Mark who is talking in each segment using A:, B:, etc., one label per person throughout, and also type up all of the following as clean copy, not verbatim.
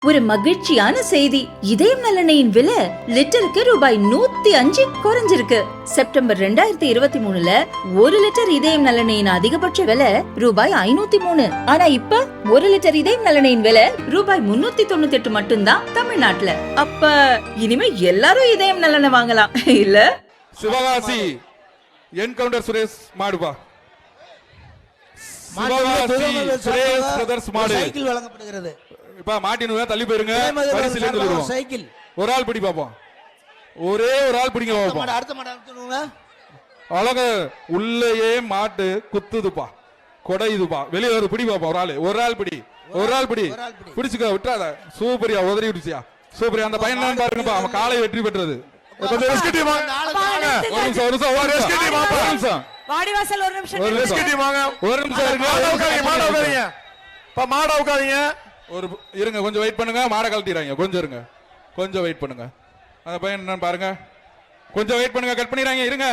A: ஒரு மகிழ்ச்சியான செய்தி. இதயம் நலனையின் விலை லிட்டருக்கு ரூபாய் 105 குறைஞ்சிருக்கு. செப்டம்பர் 2023ல 1 லிட்டர் இதயம் நலனையின் அதிகபட்ச விலை ரூபாய் 503. ஆனா இப்ப 1 லிட்டர் இதயம் நலனையின் விலை ரூபாய் 398 மட்டும்தான் தமிழ்நாட்டுல. அப்ப இனிமே எல்லாரும் இதயம் நலனை வாங்கலாம் இல்ல?
B: சிவகாசி என்கவுண்டர் சுரேஷ் மாடுபா. சிவகாசி சுரேஷ் பிரதர்ஸ் மாடு
C: சைக்கிள் வழங்கப்படுகிறது.
B: இப்ப மாட்டினுவா தள்ளி போயிருங்க.
C: சைக்கிள்
B: ஒரு ஆள் பிடி பாப்போம். ஒரே ஒரு ஆள் பிடிங்க பாப்போம்.
C: அடுத்த மாடு அனுப்புங்க.
B: அழக உள்ளேயே மாட்டு குத்துதுப்பா, கொடையுதுப்பா. வெளியே ஒரு பிடி பாப்போம். ஒரு ஆள் பிடி, ஒரு ஆள் பிடி பிடிச்சுக்க, விட்டுறாத. சூப்பரியா உதறி விடுச்சியா, சூப்பரியா. அந்த பையன் தான் பாருங்கப்பா, அவன் காலை வெற்றி பெற்றது. இருங்க, கொஞ்சம் வெயிட் பண்ணுங்க. மாடை கழட்டிடுறாங்க, கொஞ்சம் இருங்க, கொஞ்சம் வெயிட் பண்ணுங்க. அந்த பையன் என்னன்னு பாருங்க, கொஞ்சம் வெயிட் பண்ணுங்க. கட் பண்ணிடுறாங்க. இருங்க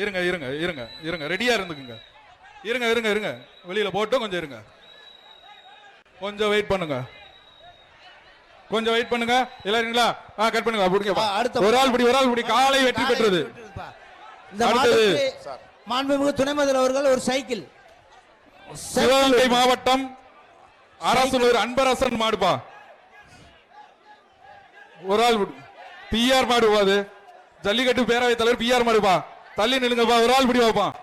B: இருங்க இருங்க இருங்க இருங்க, ரெடியா இருந்துக்குங்க. இருங்க இருங்க இருங்க, வெளியில போட்டோம். கொஞ்சம் இருங்க, கொஞ்சம் வெயிட் பண்ணுங்க, கொஞ்சம் வெயிட் பண்ணுங்க. எல்லாருங்களா? கட் பண்ணுங்க. பிடிங்க, ஒரு ஆள் பிடி, ஒரு ஆள் பிடி. காலை வெற்றி பெற்றது. அடுத்தது
C: மாண்புமிகு துணை முதல்வர் அவர்கள் ஒரு சைக்கிள்.
B: சிவகங்கை மாவட்டம் அரசூர் அன்பரசன் மாடுபா. ஒரு ஆள் பிஆர் மாடுபா. அது ஜல்லிக்கட்டு பேரவை தலைவர் பிஆர் மாடுபா. தள்ளி நிலுங்கப்பா. ஒரு ஆள் பிடி வைப்பான்.